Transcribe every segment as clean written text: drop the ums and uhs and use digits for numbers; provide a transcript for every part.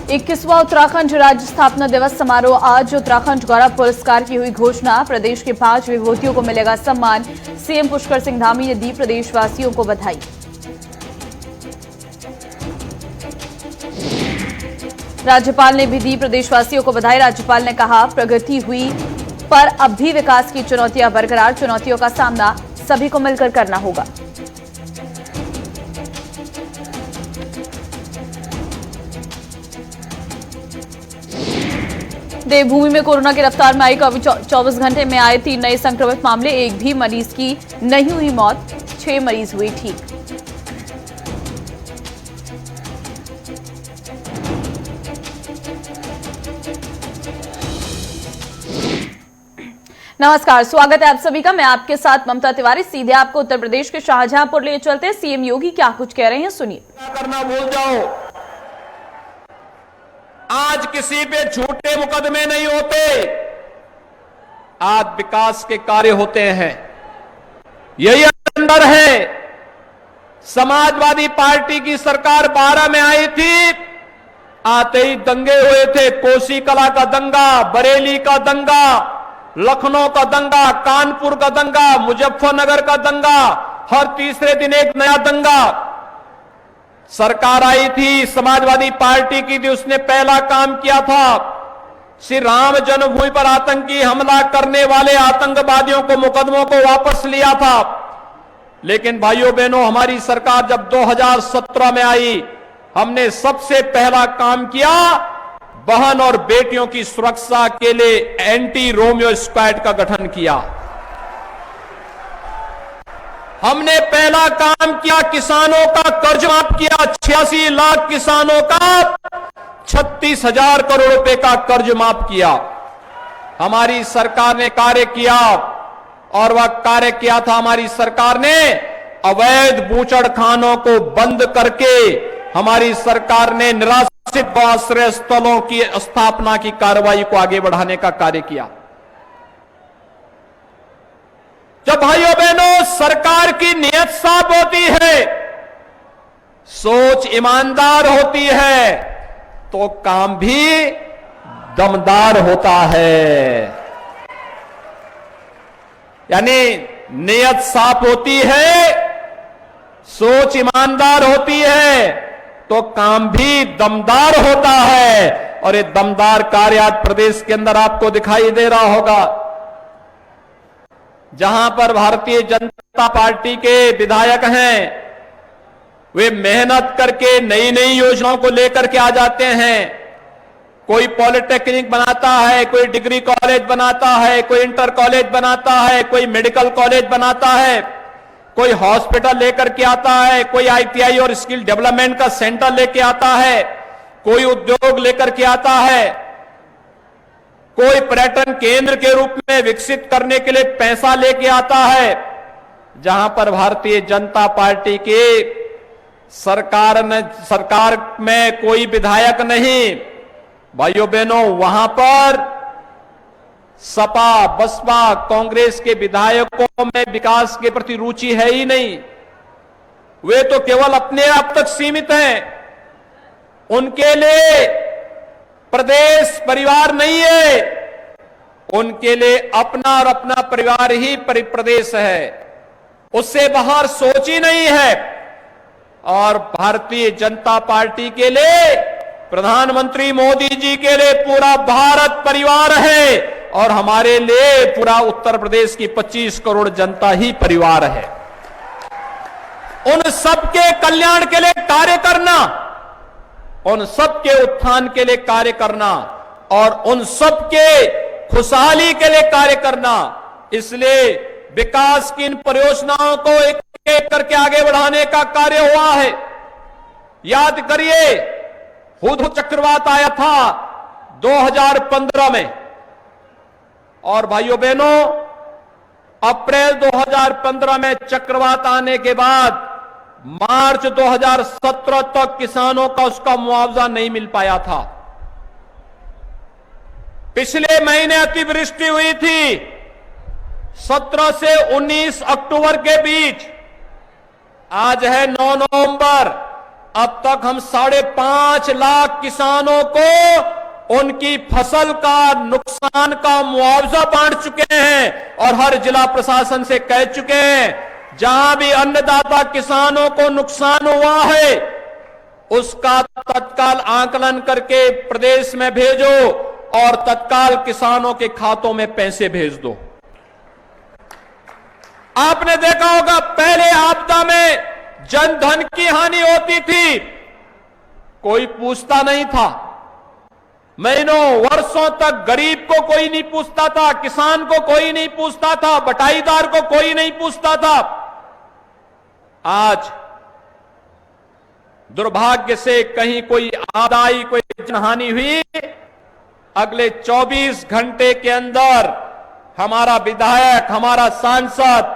21वां उत्तराखंड राज्य स्थापना दिवस समारोह आज। उत्तराखंड गौरव पुरस्कार की हुई घोषणा। प्रदेश के 5 विभूतियों को मिलेगा सम्मान। सीएम पुष्कर सिंह धामी ने दी प्रदेशवासियों को बधाई। राज्यपाल ने भी दी प्रदेशवासियों को बधाई। राज्यपाल ने कहा, प्रगति हुई पर अब भी विकास की चुनौतियां बरकरार। चुनौतियों का सामना सभी को मिलकर करना होगा। देवभूमि में कोरोना की रफ्तार में आई। 24 घंटे में आए 3 नए संक्रमित मामले। एक भी मरीज की नहीं हुई मौत। 6 मरीज हुए ठीक। नमस्कार, स्वागत है आप सभी का। मैं आपके साथ ममता तिवारी। सीधे आपको उत्तर प्रदेश के शाहजहांपुर ले चलते हैं। सीएम योगी क्या कुछ कह रहे हैं, सुनिए। क्या करना भूल जाओ। आज किसी पे झूठे मुकदमे नहीं होते, आज विकास के कार्य होते हैं। यही अंदर है। समाजवादी पार्टी की सरकार 12 में आई थी, आते ही दंगे हुए थे। कोसी कला का दंगा, बरेली का दंगा, लखनऊ का दंगा, कानपुर का दंगा, मुजफ्फरनगर का दंगा, हर तीसरे दिन एक नया दंगा। सरकार आई थी, समाजवादी पार्टी की थी, उसने पहला काम किया था, श्री राम जन्मभूमि पर आतंकी हमला करने वाले आतंकवादियों को, मुकदमों को वापस लिया था। लेकिन भाइयों बहनों, हमारी सरकार जब 2017 में आई, हमने सबसे पहला काम किया, बहन और बेटियों की सुरक्षा के लिए एंटी रोमियो स्क्वाड का गठन किया। हमने पहला काम किया, किसानों का कर्ज माफ किया। 86 लाख किसानों का 36,000 करोड़ रुपए का कर्ज माफ किया। हमारी सरकार ने कार्य किया, और वह कार्य किया था हमारी सरकार ने अवैध बूचड़खानों को बंद करके, हमारी सरकार ने निराश्रित आश्रय स्थलों की स्थापना की कार्रवाई को आगे बढ़ाने का कार्य किया। जब भाइयों बहनों सरकार की नियत साफ होती है, सोच ईमानदार होती है, तो काम भी दमदार होता है। यानी नियत साफ होती है, सोच ईमानदार होती है, तो काम भी दमदार होता है। और ये दमदार कार्य आज प्रदेश के अंदर आपको दिखाई दे रहा होगा। जहां पर भारतीय जनता पार्टी के विधायक हैं, वे मेहनत करके नई नई योजनाओं को लेकर के आ जाते हैं। कोई पॉलिटेक्निक बनाता है, कोई डिग्री कॉलेज बनाता है, कोई इंटर कॉलेज बनाता है, कोई मेडिकल कॉलेज बनाता है, कोई हॉस्पिटल लेकर के आता है, कोई आईटीआई और स्किल डेवलपमेंट का सेंटर लेके आता है, कोई उद्योग लेकर के आता है, कोई पर्यटन केंद्र के रूप में विकसित करने के लिए पैसा लेके आता है। जहां पर भारतीय जनता पार्टी की सरकार में कोई विधायक नहीं, भाइयों बहनों, वहां पर सपा, बसपा, कांग्रेस के विधायकों में विकास के प्रति रुचि है ही नहीं। वे तो केवल अपने आप तक सीमित हैं। उनके लिए प्रदेश परिवार नहीं है, उनके लिए अपना और अपना परिवार ही प्रदेश है, उससे बाहर सोच ही नहीं है। और भारतीय जनता पार्टी के लिए, प्रधानमंत्री मोदी जी के लिए पूरा भारत परिवार है, और हमारे लिए पूरा उत्तर प्रदेश की 25 करोड़ जनता ही परिवार है। उन सबके कल्याण के लिए कार्य करना, उन सबके उत्थान के लिए कार्य करना, और उन सबके खुशहाली के लिए कार्य करना। इसलिए विकास की इन परियोजनाओं को एक एक करके आगे बढ़ाने का कार्य हुआ है। याद करिए, हुदहुद चक्रवात आया था 2015 में, और भाइयों बहनों, अप्रैल 2015 में चक्रवात आने के बाद मार्च 2017 तक किसानों का उसका मुआवजा नहीं मिल पाया था। पिछले महीने अतिवृष्टि हुई थी 17 से 19 अक्टूबर के बीच। आज है 9 नवंबर, अब तक हम 5.5 लाख किसानों को उनकी फसल का नुकसान का मुआवजा बांट चुके हैं और हर जिला प्रशासन से कह चुके हैं जहां भी अन्नदाता किसानों को नुकसान हुआ है उसका तत्काल आकलन करके प्रदेश में भेजो और तत्काल किसानों के खातों में पैसे भेज दो। आपने देखा होगा पहले आपदा में जन धन की हानि होती थी, कोई पूछता नहीं था, महीनों वर्षों तक गरीब को कोई नहीं पूछता था, किसान को कोई नहीं पूछता था, बटाईदार को कोई नहीं पूछता था। आज दुर्भाग्य से कहीं कोई आपदा आई, कोई जनहानि हुई, अगले 24 घंटे के अंदर हमारा विधायक, हमारा सांसद,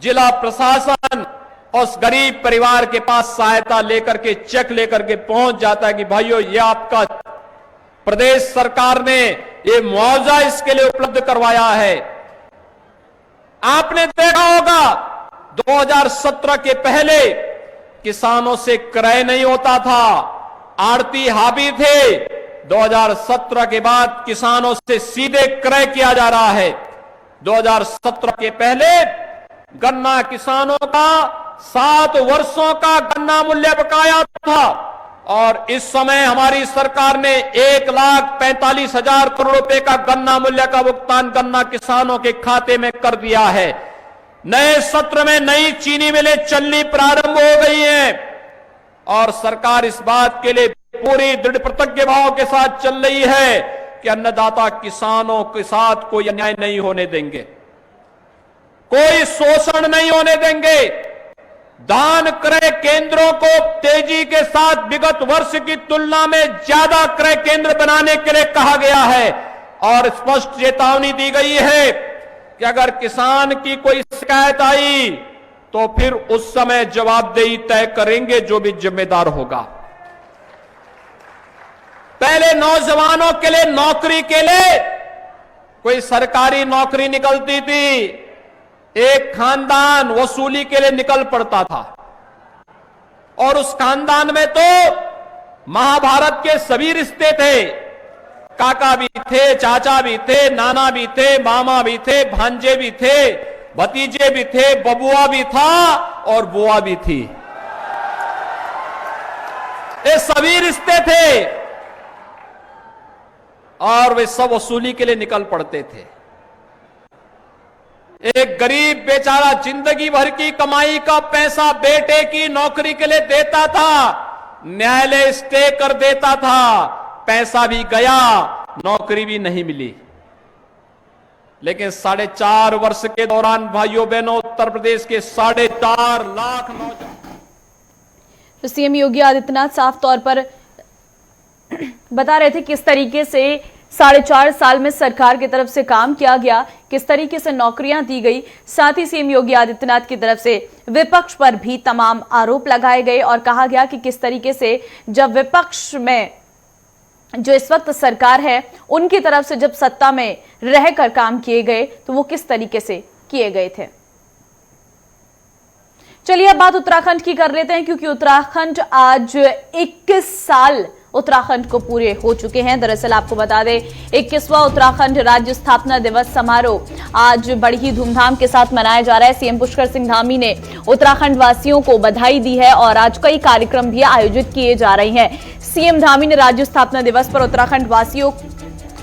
जिला प्रशासन उस गरीब परिवार के पास सहायता लेकर के चेक लेकर के पहुंच जाता है कि भाइयों ये आपका प्रदेश सरकार ने ये मुआवजा इसके लिए उपलब्ध करवाया है। आपने देखा होगा 2017 के पहले किसानों से क्रय नहीं होता था, आड़ती हावी थे। 2017 के बाद किसानों से सीधे क्रय किया जा रहा है। 2017 के पहले गन्ना किसानों का 7 वर्षों का गन्ना मूल्य बकाया था और इस समय हमारी सरकार ने 1,45,000 करोड़ रुपए का गन्ना मूल्य का भुगतान गन्ना किसानों के खाते में कर दिया है। नए सत्र में नई चीनी मिलें चलनी प्रारंभ हो गई हैं और सरकार इस बात के लिए पूरी दृढ़ प्रतिज्ञ भाव के साथ चल रही है कि अन्नदाता किसानों के साथ कोई अन्याय नहीं होने देंगे, कोई शोषण नहीं होने देंगे। धान क्रय केंद्रों को तेजी के साथ विगत वर्ष की तुलना में ज्यादा क्रय केंद्र बनाने के लिए कहा गया है और स्पष्ट चेतावनी दी गई है कि अगर किसान की कोई शिकायत आई तो फिर उस समय जवाबदेही तय करेंगे जो भी जिम्मेदार होगा। पहले नौजवानों के लिए नौकरी के लिए कोई सरकारी नौकरी निकलती थी, एक खानदान वसूली के लिए निकल पड़ता था और उस खानदान में तो महाभारत के सभी रिश्ते थे, काका भी थे, चाचा भी थे, नाना भी थे, मामा भी थे, भांजे भी थे, भतीजे भी थे, बबुआ भी था और बुआ भी थी। ये सभी रिश्ते थे और वे सब वसूली के लिए निकल पड़ते थे। एक गरीब बेचारा जिंदगी भर की कमाई का पैसा बेटे की नौकरी के लिए देता था, न्यायालय स्टे कर देता था, पैसा भी गया, नौकरी भी नहीं मिली। लेकिन 4.5 वर्ष के दौरान भाइयों बहनों उत्तर प्रदेश के 4.5 लाख नौजवान। तो सीएम योगी आदित्यनाथ साफ तौर पर बता रहे थे किस तरीके से 4.5 साल में सरकार की तरफ से काम किया गया, किस तरीके से नौकरियां दी गई। साथ ही सीएम योगी आदित्यनाथ की तरफ से विपक्ष पर भी तमाम आरोप लगाए गए और कहा गया कि किस तरीके से जब विपक्ष में जो इस वक्त सरकार है उनकी तरफ से जब सत्ता में रहकर काम किए गए तो वो किस तरीके से किए गए थे। चलिए अब बात उत्तराखंड की कर लेते हैं क्योंकि उत्तराखंड आज 21 साल उत्तराखंड को पूरे हो चुके हैं। दरअसल आपको बता दें 21वां उत्तराखंड राज्य स्थापना दिवस समारोह आज बड़ी ही धूमधाम के साथ मनाया जा रहा है। सीएम पुष्कर सिंह धामी ने उत्तराखंड वासियों को बधाई दी है और आज कई कार्यक्रम भी आयोजित किए जा रहे हैं। सीएम धामी ने राज्य स्थापना दिवस पर उत्तराखंड वासियों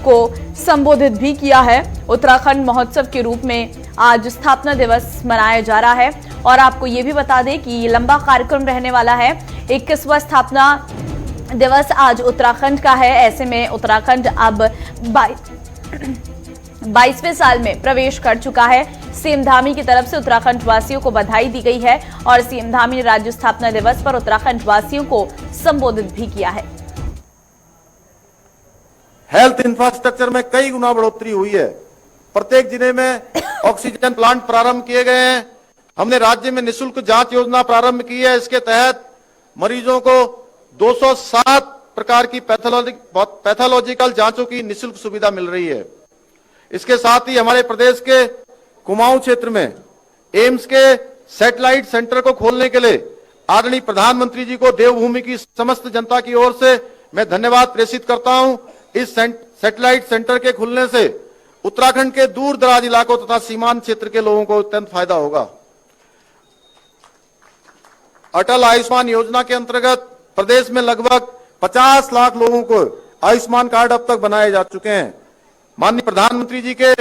को संबोधित भी किया है। उत्तराखंड महोत्सव के रूप में आज स्थापना दिवस मनाया जा रहा है और आपको ये भी बता दें कि ये लंबा कार्यक्रम रहने वाला है। 21वां स्थापना दिवस आज उत्तराखंड का है। ऐसे में उत्तराखंड अब 22वें साल में प्रवेश कर चुका है। सीएम धामी की तरफ से उत्तराखंड वासियों को बधाई दी गई है और सीएम धामी ने राज्य स्थापना दिवस पर उत्तराखंड वासियों को संबोधित भी किया है। हेल्थ इंफ्रास्ट्रक्चर में कई गुना बढ़ोतरी हुई है। प्रत्येक जिले में ऑक्सीजन प्लांट प्रारंभ किए गए हैं। हमने राज्य में निःशुल्क जांच योजना प्रारंभ की है। इसके तहत मरीजों को 207 प्रकार की पैथोलॉजिकल जांचों की निःशुल्क सुविधा मिल रही है। इसके साथ ही हमारे प्रदेश के कुमाऊं क्षेत्र में एम्स के सैटेलाइट सेंटर को खोलने के लिए आदरणीय प्रधानमंत्री जी को देवभूमि की समस्त जनता की ओर से मैं धन्यवाद प्रेषित करता हूं। इस सैटेलाइट सेंटर के खुलने से उत्तराखंड के दूर दराज इलाकों तथा सीमांत क्षेत्र के लोगों को अत्यंत फायदा होगा। अटल आयुष्मान योजना के अंतर्गत प्रदेश में लगभग 50 लाख लोगों को आयुष्मान कार्ड अब तक बनाए जा चुके हैं। माननीय प्रधानमंत्री जी के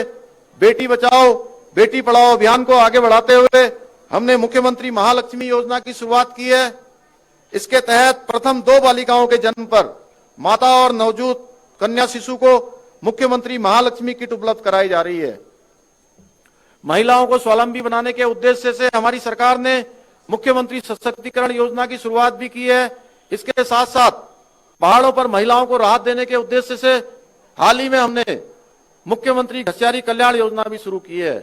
बेटी बचाओ बेटी पढ़ाओ अभियान को आगे बढ़ाते हुए हमने मुख्यमंत्री महालक्ष्मी योजना की शुरुआत की है। इसके तहत प्रथम 2 बालिकाओं के जन्म पर माता और नवजात कन्या शिशु को मुख्यमंत्री महालक्ष्मी किट उपलब्ध कराई जा रही है। महिलाओं को स्वावलंबी बनाने के उद्देश्य से हमारी सरकार ने मुख्यमंत्री सशक्तिकरण योजना की शुरुआत भी की है। इसके साथ साथ पहाड़ों पर महिलाओं को राहत देने के उद्देश्य से हाल ही में हमने मुख्यमंत्री घसियारी कल्याण योजना भी शुरू की है।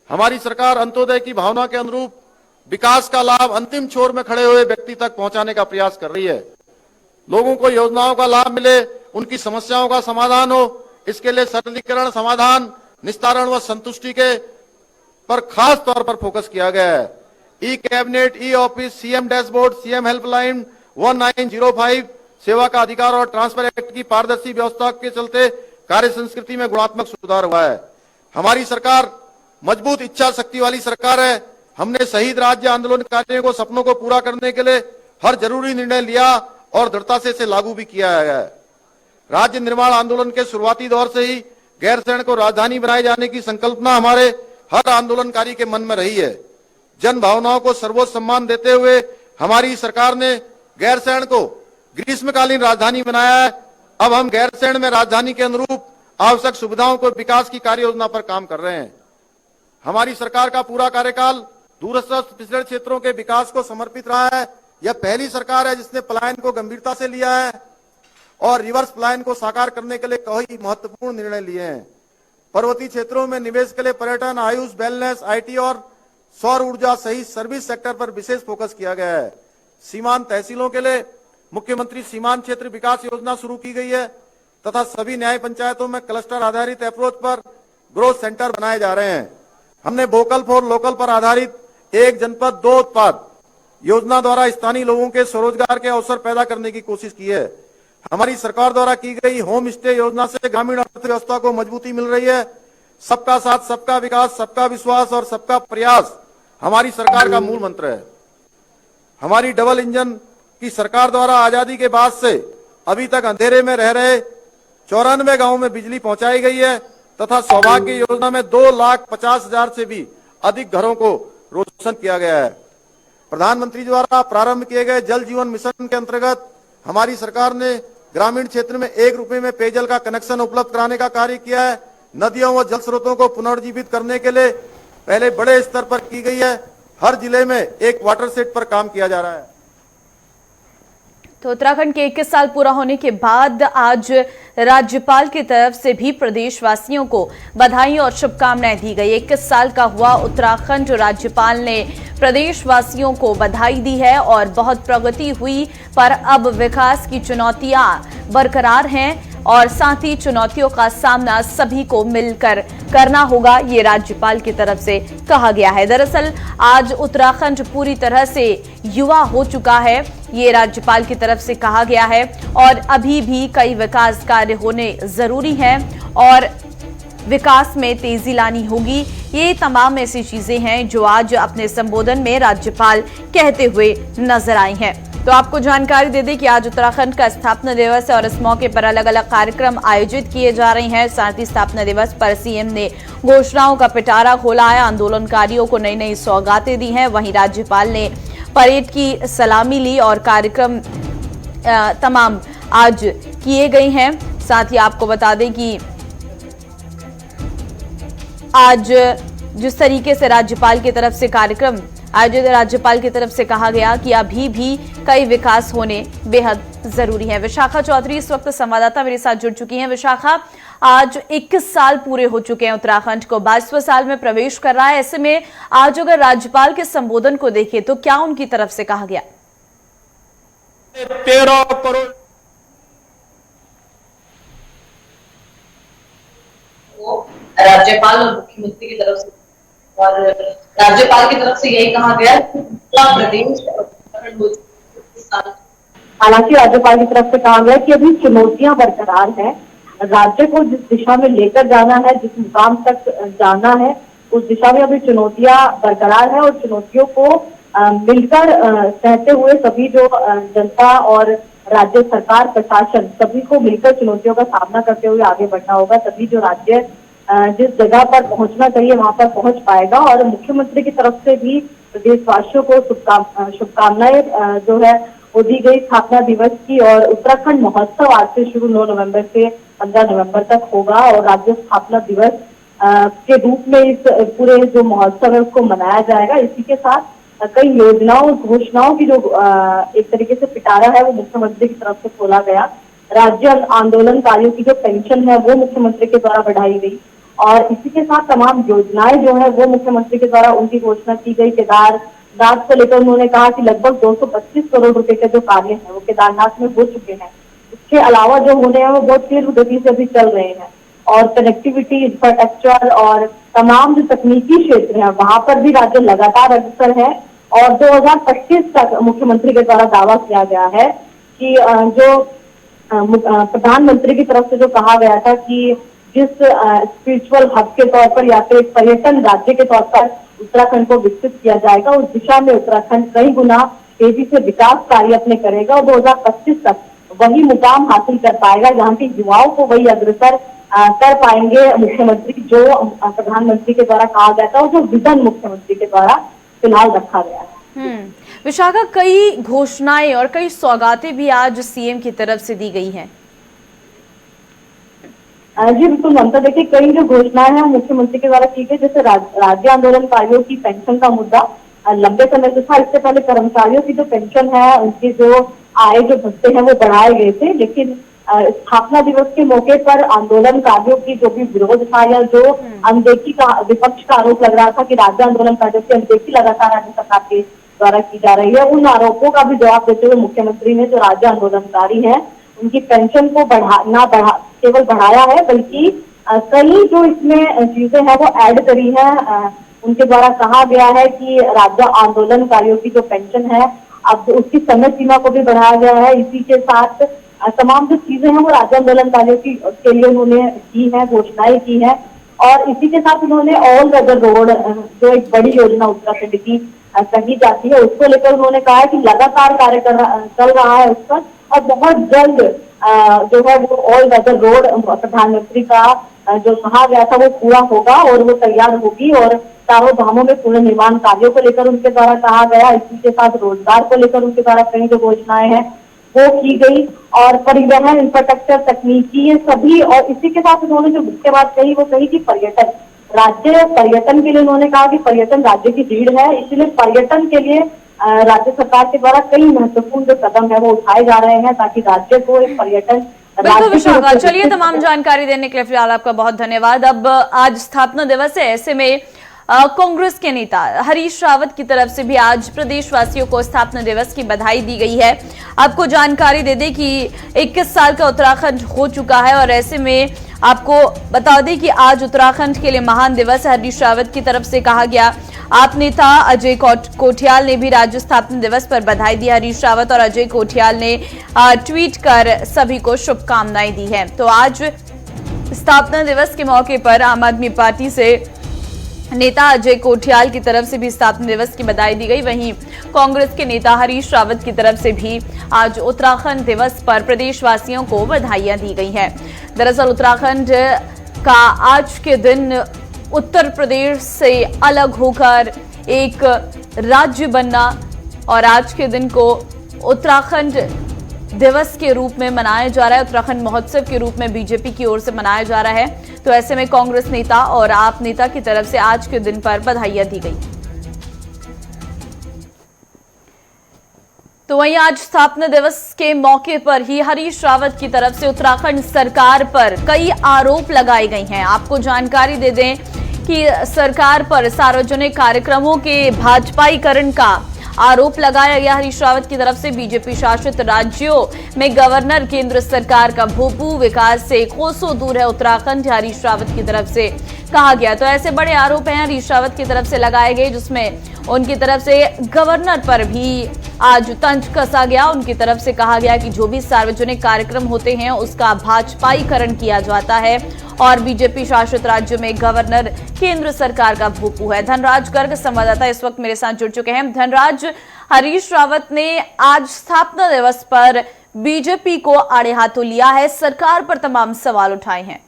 हमारी सरकार अंत्योदय की भावना के अनुरूप विकास का लाभ अंतिम छोर में खड़े हुए व्यक्ति तक पहुंचाने का प्रयास कर रही है। लोगों को योजनाओं का लाभ मिले, उनकी समस्याओं का समाधान हो, इसके लिए सरलीकरण, समाधान, निस्तारण व संतुष्टि के पर खास तौर पर फोकस किया गया है। E cabinet, e office, CM dashboard, CM helpline 1905 सेवा का अधिकार और ट्रांसफर एक्ट की पारदर्शी व्यवस्था के चलते कार्य संस्कृति में गुणात्मक सुधार हुआ है। हमारी सरकार मजबूत इच्छा शक्ति वाली सरकार है। हमने शहीद राज्य आंदोलनकारियों को सपनों को पूरा करने के लिए हर जरूरी निर्णय लिया और दृढ़ता से इसे लागू भी किया है। राज्य निर्माण आंदोलन के शुरुआती दौर से ही गैरसैंण को राजधानी बनाए जाने की संकल्पना हमारे हर आंदोलनकारी के मन में रही है। जन भावनाओं को सर्वोच्च सम्मान देते हुए हमारी सरकार ने गैरसैंण को ग्रीष्मकालीन राजधानी बनाया है। अब हम गैरसैंण में राजधानी के अनुरूप आवश्यक सुविधाओं को विकास की कार्य योजना पर काम कर रहे हैं। हमारी सरकार का पूरा कार्यकाल दूरस्थ पिछड़े क्षेत्रों के विकास को समर्पित रहा है। यह पहली सरकार है जिसने पलायन को गंभीरता से लिया है और रिवर्स पलायन को साकार करने के लिए कई महत्वपूर्ण निर्णय लिए हैं। पर्वतीय क्षेत्रों में निवेश के लिए पर्यटन, आयुष, वेलनेस, आईटी और सौर ऊर्जा सहित सर्विस सेक्टर पर विशेष फोकस किया गया है। सीमांत तहसीलों के लिए मुख्यमंत्री सीमांत क्षेत्र विकास योजना शुरू की गई है तथा सभी न्याय पंचायतों में क्लस्टर आधारित अप्रोच पर ग्रोथ सेंटर बनाए जा रहे हैं। हमने वोकल फॉर लोकल पर आधारित एक जनपद 2 उत्पाद योजना द्वारा स्थानीय लोगों के स्वरोजगार के अवसर पैदा करने की कोशिश की है। हमारी सरकार द्वारा की गई होम स्टे योजना से ग्रामीण अर्थव्यवस्था को मजबूती मिल रही है। सबका साथ, सबका विकास, सबका विश्वास और सबका प्रयास हमारी सरकार का मूल मंत्र है। हमारी डबल इंजन की सरकार द्वारा आजादी के बाद से अभी तक अंधेरे में रह रहे 94 गांवों में बिजली पहुंचाई गई है तथा सौभाग्य योजना में 2,50,000 से भी अधिक घरों को रोशन किया गया है। प्रधानमंत्री द्वारा प्रारंभ किए गए जल जीवन मिशन के अंतर्गत हमारी सरकार ने ग्रामीण क्षेत्र में 1 रुपए में पेयजल का कनेक्शन उपलब्ध कराने का कार्य किया है। नदियों व जल स्रोतों को पुनर्जीवित करने के लिए पहले बड़े स्तर पर की गई है। हर जिले में एक वाटर सेट पर काम किया जा रहा है। तो उत्तराखंड के 21 साल पूरा होने के बाद आज राज्यपाल की तरफ से भी प्रदेशवासियों को बधाई और शुभकामनाएं दी गई। 21 साल का हुआ उत्तराखंड, राज्यपाल ने प्रदेशवासियों को बधाई दी है और बहुत प्रगति हुई, पर अब विकास की चुनौतियां बरकरार हैं और साथ ही चुनौतियों का सामना सभी को मिलकर करना होगा, ये राज्यपाल की तरफ से कहा गया है। दरअसल आज उत्तराखंड पूरी तरह से युवा हो चुका है, ये राज्यपाल की तरफ से कहा गया है और अभी भी कई विकास कार्य होने जरूरी हैं और विकास में तेजी लानी होगी। ये तमाम ऐसी चीजें हैं जो आज अपने संबोधन में राज्यपाल कहते हुए नजर आई हैं। तो आपको जानकारी दे दें कि आज उत्तराखंड का स्थापना दिवस है और इस मौके पर अलग अलग कार्यक्रम आयोजित किए जा रहे हैं। साथ ही स्थापना दिवस पर सीएम ने घोषणाओं का पिटारा खोला है, आंदोलनकारियों को नई नई सौगातें दी हैं। वहीं राज्यपाल ने परेड की सलामी ली और कार्यक्रम तमाम आज किए गए हैं। साथ ही आपको बता दें कि आज जिस तरीके से राज्यपाल की तरफ से कार्यक्रम आयोजित, राज्यपाल की तरफ से कहा गया कि अभी भी कई विकास होने बेहद जरूरी है। विशाखा चौधरी इस वक्त संवाददाता मेरे साथ जुड़ चुकी हैं। विशाखा, आज 21 साल पूरे हो चुके हैं उत्तराखंड को, 22वें साल में प्रवेश कर रहा है। ऐसे में आज अगर राज्यपाल के संबोधन को देखें तो क्या उनकी तरफ से कहा गया? 13 करोड़ राज्यपाल और मुख्यमंत्री की तरफ से और राज्यपाल की तरफ से यही कहा गया कि पूरा प्रदेश उत्तराखंड हालांकि राज्यपाल की तरफ से कहा गया कि अभी चुनौतियां बरकरार है, राज्य को जिस दिशा में लेकर जाना है, जिस मुकाम तक जाना है, उस दिशा में अभी चुनौतियां बरकरार है और चुनौतियों को मिलकर सहते हुए सभी जो जनता और राज्य सरकार प्रशासन सभी को मिलकर चुनौतियों का सामना करते हुए आगे बढ़ना होगा। तभी जो राज्य जिस जगह पर पहुंचना चाहिए वहां पर पहुंच पाएगा। और मुख्यमंत्री की तरफ से भी प्रदेशवासियों को शुभकामनाएं जो है वो दी गई स्थापना दिवस की। और उत्तराखंड महोत्सव आज से शुरू 9 नवंबर से 15 नवंबर तक होगा और राज्य स्थापना दिवस के रूप में इस पूरे जो महोत्सव है उसको मनाया जाएगा। इसी के साथ कई योजनाओं घोषणाओं की जो एक तरीके से पिटारा है वो मुख्यमंत्री की तरफ से खोला गया। राज्य आंदोलनकारियों की जो पेंशन है वो मुख्यमंत्री के द्वारा बढ़ाई गई और इसी के साथ तमाम योजनाएं जो है वो मुख्यमंत्री के द्वारा उनकी घोषणा की गई। केदारनाथ को लेकर उन्होंने कहा कि लगभग 225 करोड़ रुपए के जो कार्य है वो केदारनाथ में हो चुके हैं। इसके अलावा जो होने हैं वो बहुत तीव्र गति से अभी चल रहे हैं और कनेक्टिविटी, इंफ्रास्ट्रक्चर और तमाम जो तकनीकी क्षेत्र है वहां पर भी राज्य लगातार अग्रसर है। और 2025 तक मुख्यमंत्री के द्वारा दावा किया गया है कि जो प्रधानमंत्री की तरफ से जो कहा गया था कि जिस स्पिरिचुअल हब के तौर पर या फिर पर्यटन राज्य के तौर पर उत्तराखंड को विकसित किया जाएगा, उस दिशा में उत्तराखंड कई गुना तेजी से विकास कार्य अपने करेगा और 2025 तक वही मुकाम हासिल कर पाएगा जहाँ के युवाओं को वही अग्रसर कर पाएंगे मुख्यमंत्री जो प्रधानमंत्री के द्वारा कहा गया था और जो विजन मुख्यमंत्री के द्वारा फिलहाल रखा गया है। विशाखा, कई घोषणाएं और कई सौगातें भी आज सीएम की तरफ से दी गई हैं। जी बिल्कुल ममता, देखिए कई जो घोषणाएं हैं मुख्यमंत्री के द्वारा की गई, जैसे राज्य आंदोलनकारियों की पेंशन का मुद्दा लंबे समय से था। इससे पहले कर्मचारियों की जो पेंशन है उनकी जो आय जो भत्ते हैं वो बढ़ाए गए थे, लेकिन स्थापना दिवस के मौके पर आंदोलनकारियों की जो भी विरोध था या जो अनदेखी का विपक्ष का आरोप लग रहा था कि राज्य आंदोलनकारियों की अनदेखी लगातार राज्य सरकार के द्वारा की जा रही है, उन आरोपों का भी जवाब देते हुए मुख्यमंत्री ने जो राज्य आंदोलनकारी हैं उनकी पेंशन को केवल बढ़ाया है बल्कि कई जो इसमें चीजें हैं वो ऐड करी है। उनके द्वारा कहा गया है कि राज्य आंदोलनकारियों की जो पेंशन है अब उसकी समय सीमा को भी बढ़ाया गया है। इसी के साथ तमाम जो चीजें हैं वो राज्य आंदोलनकारियों की के लिए उन्होंने की है, घोषणाएं की है। और इसी के साथ उन्होंने ऑल वेदर रोड जो एक बड़ी योजना उत्तराखंड की कही जाती है उसको लेकर उन्होंने कहा है कि लगातार कार्य चल रहा है उस पर और बहुत जल्द जो है वो ऑल वेदर रोड प्रधानमंत्री का जो कहा गया था वो पूरा होगा और वो तैयार होगी। और चारों धामों में पूर्ण निर्माण कार्यों को लेकर उनके द्वारा कहा गया। इसी के साथ रोजगार को लेकर उनके द्वारा कई जो घोषणाएं हैं वो की गई और परिवहन, इंफ्रास्ट्रक्चर, तकनीकी, ये सभी। और इसी के साथ उन्होंने जो मुख्य बात कही वो कही कि पर्यटन राज्य पर्यटन के लिए उन्होंने कहा कि पर्यटन राज्य की रीढ़ है, इसलिए पर्यटन के लिए राज्य सरकार के द्वारा कई महत्वपूर्ण जो कदम है वो उठाए जा रहे हैं ताकि राज्य को एक पर्यटन। बिल्कुल विशाखा, चलिए तमाम जानकारी देने के लिए फिलहाल आपका बहुत धन्यवाद। अब आज स्थापना दिवस है, ऐसे में कांग्रेस के नेता हरीश रावत की तरफ से भी आज प्रदेशवासियों को स्थापना दिवस की बधाई दी गई है। आपको जानकारी दे दें कि 21 साल का उत्तराखंड हो चुका है और ऐसे में आपको बता दें कि आज उत्तराखंड के लिए महान दिवस है। हरीश रावत की तरफ से कहा गया। आप नेता अजय कोठियाल ने भी राज्य स्थापना दिवस पर बधाई दी। हरीश रावत और अजय कोठियाल ने ट्वीट कर सभी को शुभकामनाएं दी है। तो आज स्थापना दिवस के मौके पर आम आदमी पार्टी से नेता अजय कोठियाल की तरफ से भी स्थापना दिवस की बधाई दी गई। वहीं कांग्रेस के नेता हरीश रावत की तरफ से भी आज उत्तराखंड दिवस पर प्रदेशवासियों को बधाइयां दी गई हैं। दरअसल उत्तराखंड का आज के दिन उत्तर प्रदेश से अलग होकर एक राज्य बनना और आज के दिन को उत्तराखंड दिवस के रूप में मनाया जा रहा है, उत्तराखंड महोत्सव के रूप में बीजेपी की ओर से मनाया जा रहा है। तो ऐसे में कांग्रेस नेता और आप नेता की तरफ से आज के दिन पर बधाइयां दी गई। तो वहीं आज स्थापना दिवस के मौके पर ही हरीश रावत की तरफ से उत्तराखंड सरकार पर कई आरोप लगाए गए हैं। आपको जानकारी दे दें कि सरकार पर सार्वजनिक कार्यक्रमों के भाजपाईकरण का आरोप लगाया गया। हरीश रावत की तरफ से बीजेपी शासित राज्यों में गवर्नर केंद्र सरकार का भूभू विकास से कोसों दूर है उत्तराखंड। हरीश रावत की तरफ से कहा गया। तो ऐसे बड़े आरोप हैं हरीश रावत की तरफ से लगाए गए, जिसमें उनकी तरफ से गवर्नर पर भी आज तंज कसा गया। उनकी तरफ से कहा गया कि जो भी सार्वजनिक कार्यक्रम होते हैं उसका भाजपाईकरण किया जाता है और बीजेपी शासित राज्य में गवर्नर केंद्र सरकार का भूपू है। धनराज गर्ग संवाददाता इस वक्त मेरे साथ जुड़ चुके हैं। धनराज, हरीश रावत ने आज स्थापना दिवस पर बीजेपी को आड़े हाथों लिया है, सरकार पर तमाम सवाल उठाए हैं।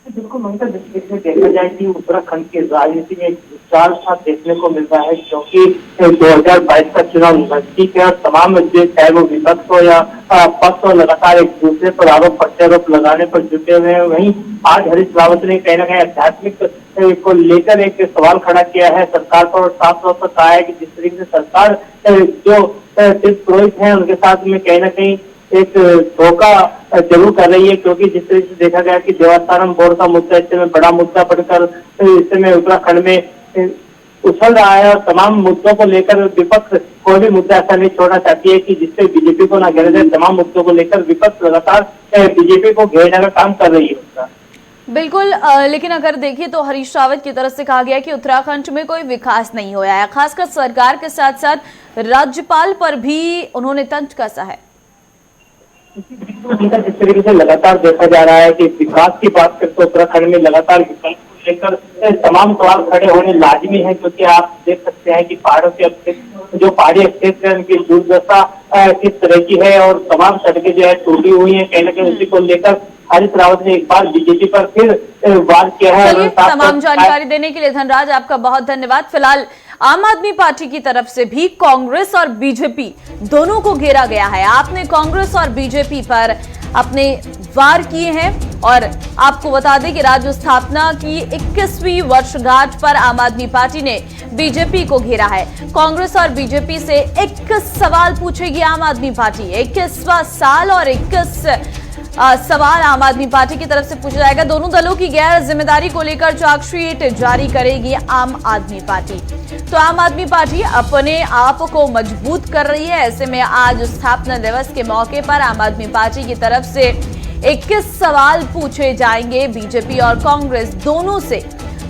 बिल्कुल ममता, जिसमें देखा जाए कि उत्तराखंड की राजनीति में चार साथ देखने को मिल रहा है, क्योंकि 2022 का चुनाव नजदीक है और तमाम चाहे वो विपक्ष हो या पक्ष हो, लगातार एक दूसरे पर आरोप प्रत्यारोप लगाने पर जुटे हुए हैं। वहीं आज हरीश रावत ने कहीं ना कहीं आध्यात्मिक को लेकर एक सवाल खड़ा किया है सरकार पर और साफ तौर पर कहा है कि जिस तरीके से सरकार जो तीर्थ पुरोहित हैं उनके साथ में कहीं ना कहीं एक धोखा जरूर कर रही है, क्योंकि जिस तरीके से देखा गया कि देवस्थानम बोर्ड का मुद्दा इस समय बड़ा मुद्दा बनकर इस समय उत्तराखंड में उछल रहा है और तमाम मुद्दों को लेकर विपक्ष कोई भी मुद्दा ऐसा नहीं छोड़ना चाहती है कि जिससे बीजेपी को ना घेरा जाए। तमाम मुद्दों को लेकर विपक्ष लगातार बीजेपी को घेरने का काम कर रही है उसका। बिल्कुल, लेकिन अगर देखिए तो हरीश रावत की तरफ से कहा गया कि उत्तराखंड में कोई विकास नहीं हुआ है, खासकर सरकार के साथ साथ राज्यपाल पर भी उन्होंने तंज कसा है। जिस तरीके से लगातार देखा जा रहा है कि विकास की बात करते तो उत्तराखंड में लगातार विकास को लेकर तमाम सवाल खड़े होने लाजमी है, क्योंकि आप देख सकते हैं कि पहाड़ों के जो पहाड़ी क्षेत्र है उनकी दुर्दशा किस तरह की है और तमाम सड़कें जो है टूटी हुई है। कहीं ना कहीं उसी को लेकर हरीश रावत ने एक बार बीजेपी पर फिर वार किया है। चलिए, तमाम जानकारी देने के लिए धनराज आपका बहुत धन्यवाद। फिलहाल आम आदमी पार्टी की तरफ से भी कांग्रेस और बीजेपी दोनों को घेरा गया है। आपने कांग्रेस और बीजेपी पर अपने वार किए हैं और आपको बता दें कि राज्य स्थापना की 21वीं वर्षगांठ पर आम आदमी पार्टी ने बीजेपी को घेरा है। कांग्रेस और बीजेपी से 21 सवाल पूछेगी आम आदमी पार्टी। 21वां साल और 21 सवाल आम आदमी पार्टी की तरफ से पूछा जाएगा। दोनों दलों की गैर जिम्मेदारी को लेकर चार्जशीट जारी करेगी आम आदमी पार्टी। तो आम आदमी पार्टी अपने आप को मजबूत कर रही है। ऐसे में आज स्थापना दिवस के मौके पर आम आदमी पार्टी की तरफ से 21 सवाल पूछे जाएंगे बीजेपी और कांग्रेस दोनों से,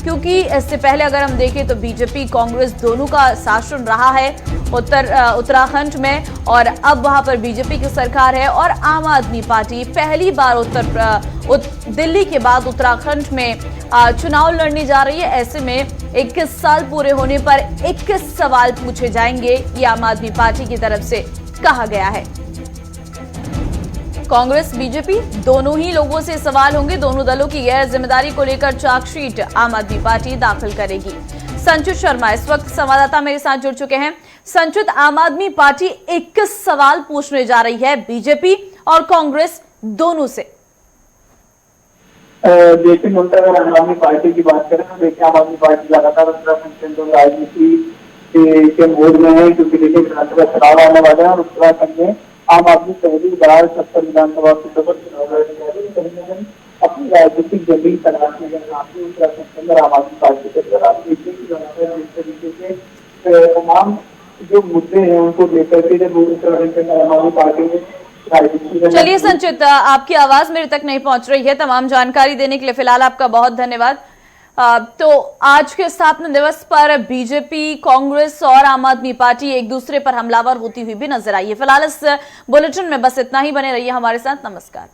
क्योंकि इससे पहले अगर हम देखें तो बीजेपी कांग्रेस दोनों का शासन रहा है उत्तराखंड में और अब वहां पर बीजेपी की सरकार है और आम आदमी पार्टी पहली बार दिल्ली के बाद उत्तराखंड में चुनाव लड़ने जा रही है। ऐसे में 21 साल पूरे होने पर 21 सवाल पूछे जाएंगे, ये आम आदमी पार्टी की तरफ से कहा गया है। कांग्रेस बीजेपी दोनों ही लोगों से सवाल होंगे। दोनों दलों की गैर जिम्मेदारी को लेकर चार्जशीट आम आदमी पार्टी दाखिल करेगी। संचित शर्मा इस वक्त संवाददाता मेरे साथ जुड़ चुके हैं। संचित, आम आदमी पार्टी 21 सवाल पूछने जा रही है बीजेपी और कांग्रेस दोनों से। देखिए ममता, अगर आम आदमी पार्टी की बात करें तो देखिए आम आदमी पार्टी लगातार उत्तराखंड राजनीति के मोड में है, क्योंकि देखिए विधानसभा चुनाव आने वाले हैं और उत्तराखंड में आम आदमी पहली बार 70 विधानसभा सीटों पर चुनाव लड़ने जा रही है। कहीं ना कहीं अपनी राजनीतिक जमीन तलाशने के नाते उत्तराखंड के अंदर आम आदमी पार्टी के अंदर आप देखिए कि जिस तरीके से तमाम जो मुद्दे हैं उनको लेकर के जब उत्तराखंड के अंदर आम आदमी पार्टी ने। चलिए संचित, आपकी आवाज मेरे तक नहीं पहुंच रही है। तमाम जानकारी देने के लिए फिलहाल आपका बहुत धन्यवाद। तो आज के स्थापना दिवस पर बीजेपी, कांग्रेस और आम आदमी पार्टी एक दूसरे पर हमलावर होती हुई भी नजर आई है। फिलहाल इस बुलेटिन में बस इतना ही। बने रहिए हमारे साथ। नमस्कार।